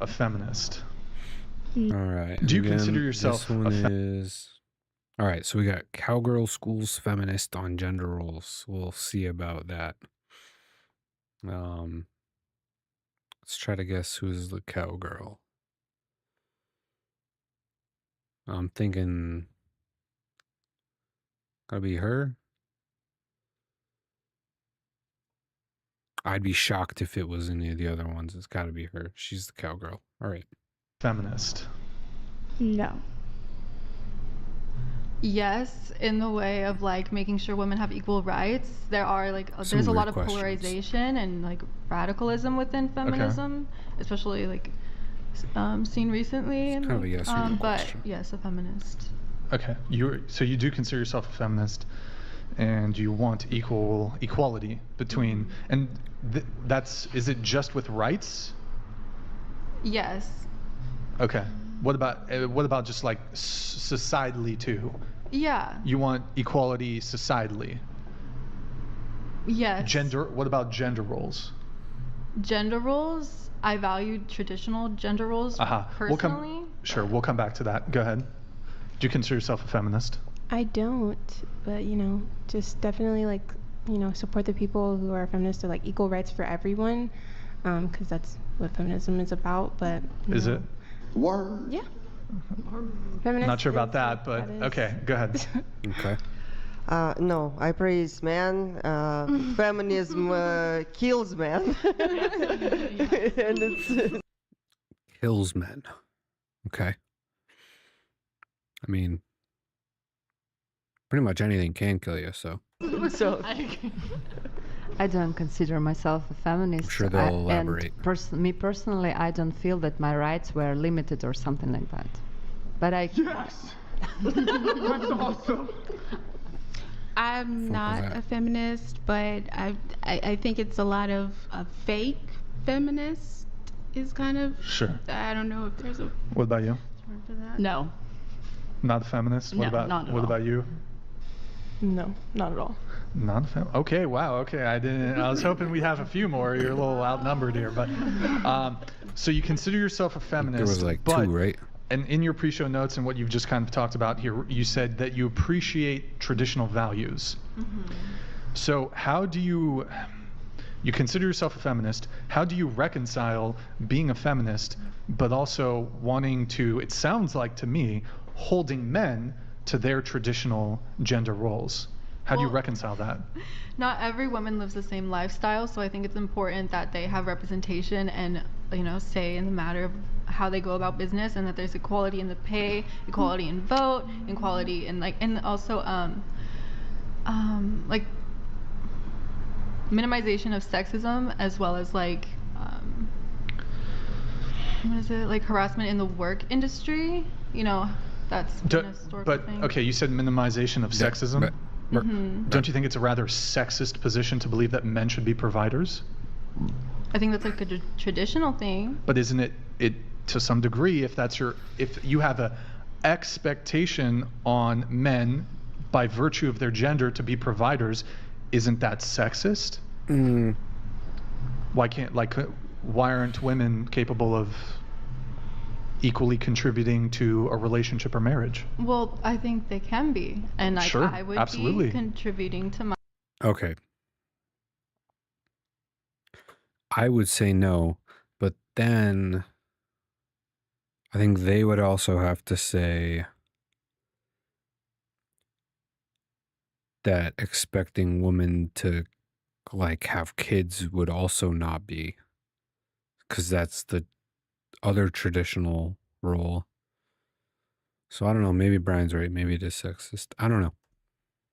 a feminist? All right. Do you consider yourself this one a is... All right, so we got Cowgirl Schools Feminist on gender roles. We'll see about that. Let's try to guess who's the cowgirl. I'm thinking gotta be her. I'd be shocked if it was any of the other ones. It's gotta be her. She's the cowgirl. All right. feminist? No. Yes, in the way of like making sure women have equal rights. There are like Some there's a lot weird of questions. polarization and like radicalism within feminism, especially like seen recently. It's kind of a yes or no but question. yes, a feminist. Okay, so you do consider yourself a feminist, and you want equality between, and is it just with rights? Yes. Okay. What about just like societally too? Yeah. You want equality societally. Yes. What about gender roles? Gender roles. I value traditional gender roles personally. We'll come back to that. Go ahead. Do you consider yourself a feminist? I don't, but just definitely like, support the people who are feminists, or like equal rights for everyone, because that's what feminism is about. But Is it? Word. Yeah. Feminist Not sure about is- that, but is- okay, go ahead. Okay. No, I praise man. Feminism kills man. And it's Kills men. Okay. I mean, pretty much anything can kill you, so so I don't consider myself a feminist. I'm sure they'll elaborate. And me personally, I don't feel that my rights were limited or something like that. But I... Yes. That's awesome. I'm was not that? a feminist, but I think it's a lot of fake feminist is kind of. Sure. I don't know if there's a What about you? term for that. No. Not a feminist? No, not at all. About you? No, not at all. Not a feminist. Okay, wow, okay. I was hoping we'd have a few more. You're a little outnumbered here, but so you consider yourself a feminist. there was like but, two, right? And in your pre-show notes and what you've just kind of talked about here, you said that you appreciate traditional values. So how do you consider yourself a feminist? How do you reconcile being a feminist, but also wanting to, it sounds like to me, holding men to their traditional gender roles? How do you Well, reconcile that? Not every woman lives the same lifestyle, so I think it's important that they have representation and say in the matter of how they go about business, and that there's equality in the pay, equality in vote, equality in and also like minimization of sexism, as well as like what is it, like harassment in the work industry. That's been a historical But thing. okay, you said minimization of sexism. but- Don't you think it's a rather sexist position to believe that men should be providers? I think that's like a traditional thing. But isn't it to some degree, if you have a expectation on men by virtue of their gender to be providers, isn't that sexist? Why aren't women capable of equally contributing to a relationship or marriage? Well, I think they can be, and like Sure, I would absolutely. be contributing to my. Okay. I would say no, but then I think they would also have to say that expecting women to like have kids would also not be, because that's the other traditional role. So I don't know, maybe Brian's right, maybe it is sexist. I don't know.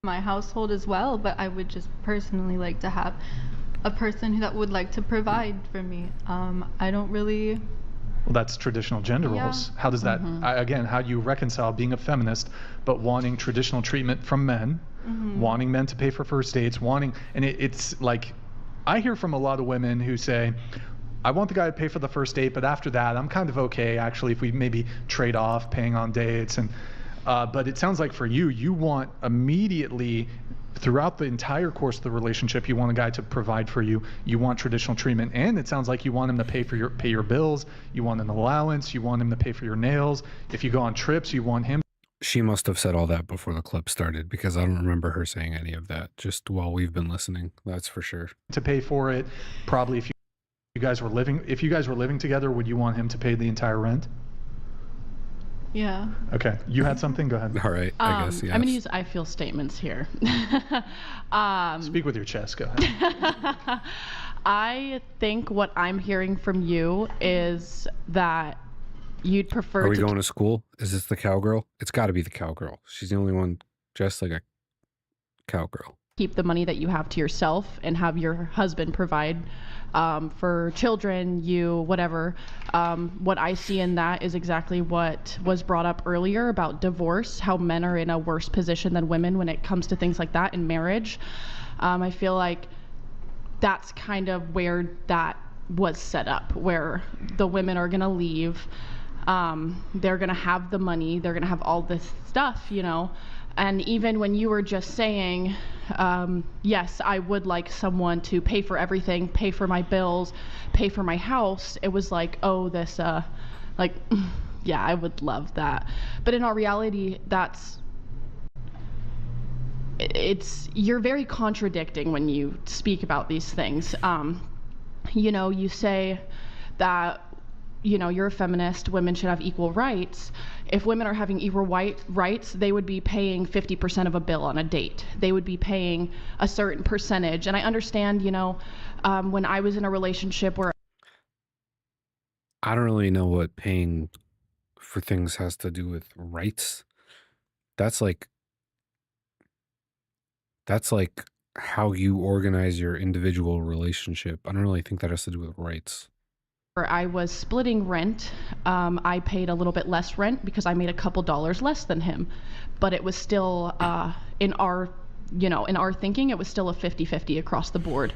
My household as well, but I would just personally like to have a person that would like to provide for me. I don't really. Well, that's traditional gender Yeah. roles. How does that, again, how do you reconcile being a feminist, but wanting traditional treatment from men, wanting men to pay for first dates, it's like, I hear from a lot of women who say, I want the guy to pay for the first date, but after that, I'm kind of okay, actually, if we maybe trade off paying on dates. But it sounds like for you, you want immediately throughout the entire course of the relationship, you want a guy to provide for you. You want traditional treatment, and it sounds like you want him to pay your bills. You want an allowance. You want him to pay for your nails. If you go on trips, you want him. She must have said all that before the clip started, because I don't remember her saying any of that just while we've been listening. That's for sure. To pay for it. Probably if you guys were living together, would you want him to pay the entire rent? Yeah. Okay. You had something? Go ahead. All right. I guess, yes. I'm going to use I feel statements here. Speak with your chest. Go ahead. I think what I'm hearing from you is that you'd prefer Are we going to school? Is this the cowgirl? It's got to be the cowgirl. She's the only one dressed like a cowgirl. keep the money that you have to yourself and have your husband provide for children, you, whatever. What I see in that is exactly what was brought up earlier about divorce, how men are in a worse position than women when it comes to things like that in marriage. I feel like that's kind of where that was set up, where the women are going to leave. They're going to have the money. They're going to have all this stuff, you know. And even when you were just saying, yes, I would like someone to pay for everything, pay for my bills, pay for my house, it was like, oh, this, like, yeah, I would love that. But in all reality, you're very contradicting when you speak about these things. You know, you say that, you know, you're a feminist, women should have equal rights. If women are having equal rights, they would be paying 50% of a bill on a date. They would be paying a certain percentage. And I understand, you know, when I was in a relationship where I don't really know what paying for things has to do with rights. That's like how you organize your individual relationship. I don't really think that has to do with rights. I was splitting rent, I paid a little bit less rent because I made a couple dollars less than him, but it was still in our thinking, it was still a 50-50 across the board.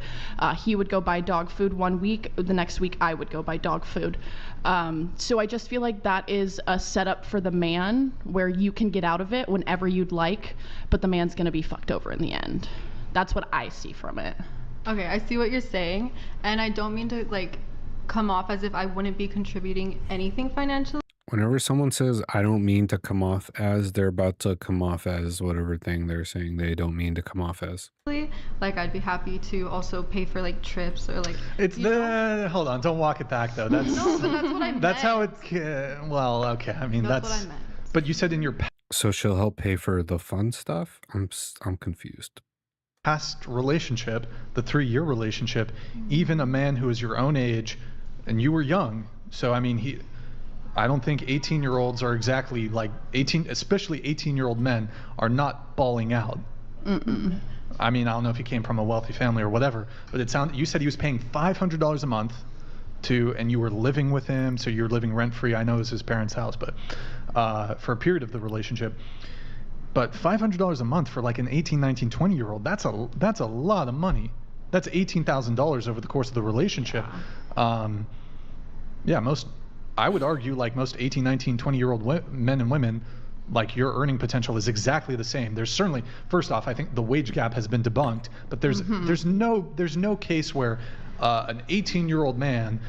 He would go buy dog food one week, the next week I would go buy dog food. So I just feel like that is a setup for the man where you can get out of it whenever you'd like, but the man's gonna be fucked over in the end. That's what I see from it. Okay, I see what you're saying, and I don't mean to like come off as if I wouldn't be contributing anything financially. Whenever someone says, I don't mean to come off as, they're about to come off as whatever thing they're saying they don't mean to come off as. Like, I'd be happy to also pay for like trips or like. It's hold on, don't walk it back though. That's no, but that's what I meant. That's how it. Well, okay. I mean, that's what I meant. But you said in your So she'll help pay for the fun stuff? I'm confused. past relationship, the 3-year relationship, even a man who is your own age, and you were young. So I mean, I don't think 18-year-olds are exactly like 18, especially 18-year-old men are not balling out. Mm-mm. I mean, I don't know if he came from a wealthy family or whatever, but you said he was paying $500 a month and you were living with him, so you're living rent-free. I know it was his parents' house, but for a period of the relationship. But $500 a month for like an 18, 19, 20-year-old, that's a lot of money. That's $18,000 over the course of the relationship. Yeah, I would argue like most 18, 19, 20-year-old men and women, like your earning potential is exactly the same. There's certainly, first off, I think the wage gap has been debunked, but there's no case where an 18-year-old man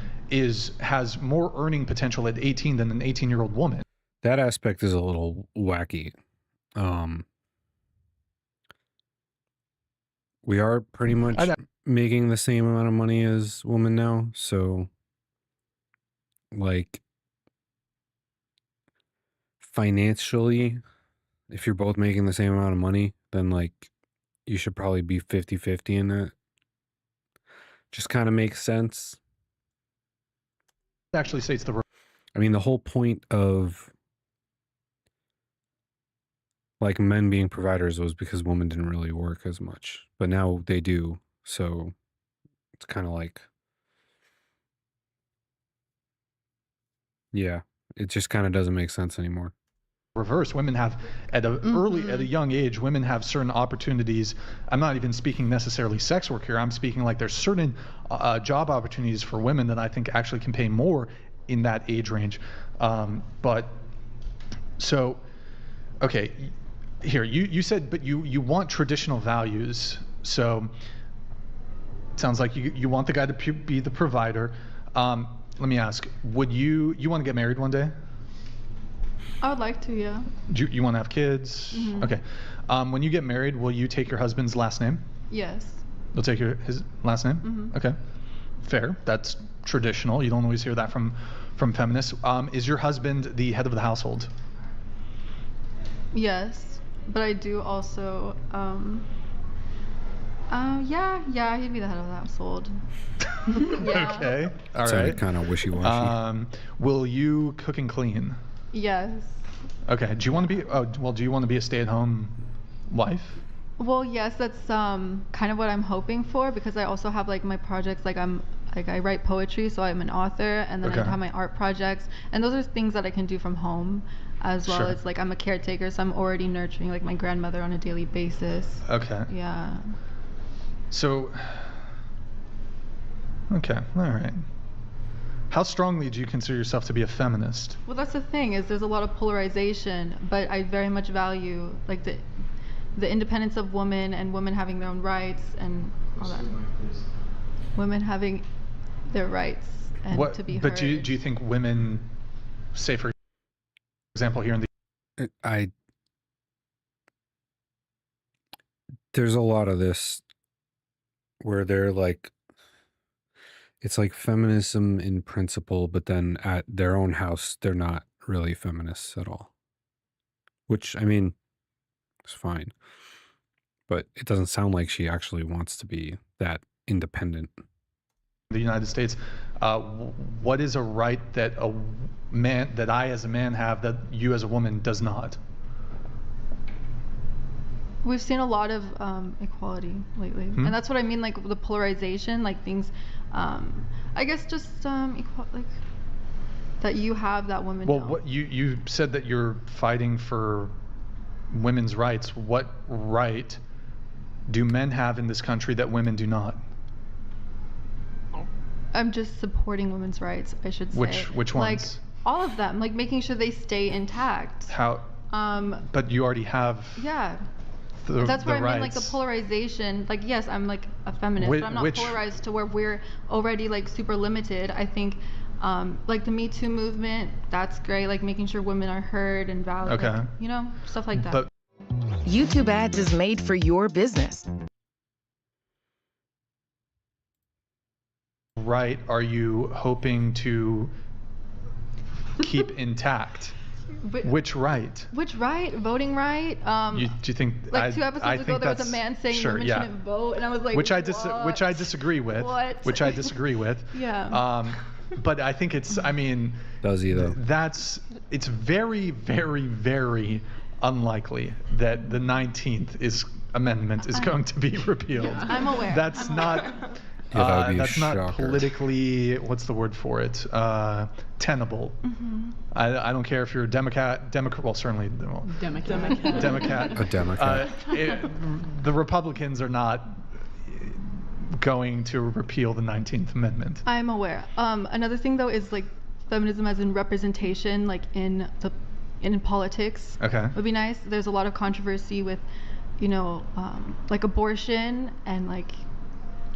has more earning potential at 18 than an 18-year-old woman. That aspect is a little wacky. We are pretty much making the same amount of money as women now, so like financially, if you're both making the same amount of money, then like you should probably be 50-50 in that. Just kind of makes sense. It actually states I mean, the whole point of like men being providers was because women didn't really work as much, but now they do. So it's kind of like, yeah, it just kind of doesn't make sense anymore. reverse. Women have at a young age, women have certain opportunities. I'm not even speaking necessarily sex work here. I'm speaking like there's certain job opportunities for women that I think actually can pay more in that age range. But so, okay, here, you said, but you want traditional values. So it sounds like you want the guy to be the provider. Let me ask, would you want to get married one day? I would like to, yeah. Do you want to have kids? Mm-hmm. Okay. When you get married, will you take your husband's last name? Yes. You'll take his last name? Mm-hmm. Okay. Fair. That's traditional. You don't always hear that from feminists. Is your husband the head of the household? Yes, but I do also, yeah, he'd be the head of the household. Yeah. Okay. All Sounded right. kind of wishy-washy. Will you cook and clean? Yes. Okay. Do you want to be? Oh, well, do you want to be a stay-at-home wife? Well, yes, that's kind of what I'm hoping for, because I also have like my projects, like I write poetry, so I'm an author, and then I Okay. have my art projects, and those are things that I can do from home, as well Sure. as like I'm a caretaker, so I'm already nurturing like my grandmother on a daily basis. Okay. Yeah. So. Okay. All right. How strongly do you consider yourself to be a feminist? Well, that's the thing, is there's a lot of polarization, but I very much value like the independence of women and women having their own rights and all that. Women having their rights and to be But heard. do you think women, say for example here in the There's a lot of this where they're like, it's like feminism in principle, but then at their own house, they're not really feminists at all. Which, I mean, it's fine. But it doesn't sound like she actually wants to be that independent. United States, what is a right that I as a man have that you as a woman does not? We've seen a lot of equality lately, and that's what I mean, like the polarization, like things. I guess just like that you have that women. Well, don't. what you said that you're fighting for women's rights. What right do men have in this country that women do not? I'm just supporting women's rights, I should say. Which Like ones? all of them, like making sure they stay intact. How? But you already have. Yeah. The, That's what the I mean, like the rights. polarization. Like, yes, I'm like a feminist, but I'm not polarized to where we're already like super limited. I think, like the Me Too movement, that's great. Like making sure women are heard and valued. Okay. Like, you know, stuff like that. But YouTube Ads is made for your business. right are you hoping to keep intact? Which right? Which right? Voting right? Do you think? Like 2 episodes I ago, think there was a that's- man saying sure, women yeah. shouldn't vote, and I was like, which I what? disagree with. What? Which I disagree with. Yeah. But I think it's. I mean. Does he though? It's very, very, very unlikely that the 19th amendment is going to be repealed. Yeah. I'm aware. That's not. Yeah, that would be a that's not shocker. politically. What's the word for it? Tenable. Mm-hmm. I don't care if you're a Democrat. Well, certainly. Democrat. A Democrat. The Republicans are not going to repeal the 19th Amendment. I'm aware. Another thing though is like feminism as in representation, like in politics. Okay. Would be nice. There's a lot of controversy with, you know, like abortion and like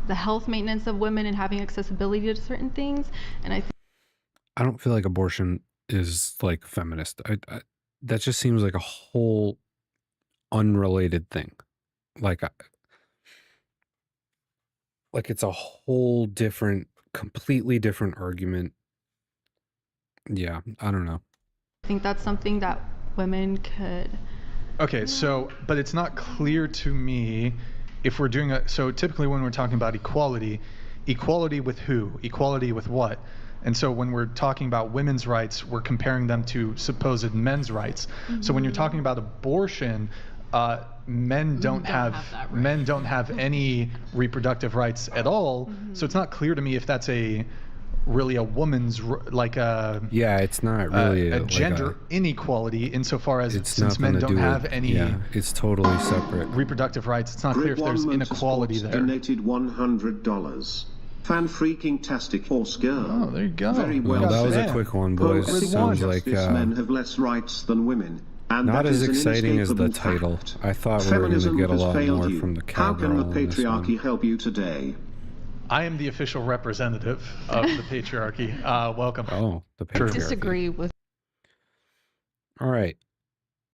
the health maintenance of women and having accessibility to certain things. And I don't feel like abortion is like feminist. That just seems like a whole unrelated thing. Like it's a whole different, completely different argument. Yeah, I don't know. I think that's something that women could. Okay, so, but it's not clear to me if we're doing so typically when we're talking about equality with who? Equality with what? And so when we're talking about women's rights, we're comparing them to supposed men's rights. Mm-hmm. So when you're talking about abortion, men don't have that right. Men don't have any reproductive rights at all. Mm-hmm. So it's not clear to me if that's really a woman's yeah, it's not really a gender inequality insofar as since men don't have any it's totally separate reproductive rights. It's not clear if there's inequality there. Donated $100. Fan freaking tastic horse girl. Oh, there you go. Very well, that was a quick one, boys. It sounds like men have less rights than women. And Not that as is an exciting as the inescapable title. fact. I thought we were going to Feminism get a has lot failed more you. from the How can Cowgirl the in this one. patriarchy help you today? I am the official representative of the patriarchy. Welcome. Oh, the True. patriarchy. Disagree with. All right.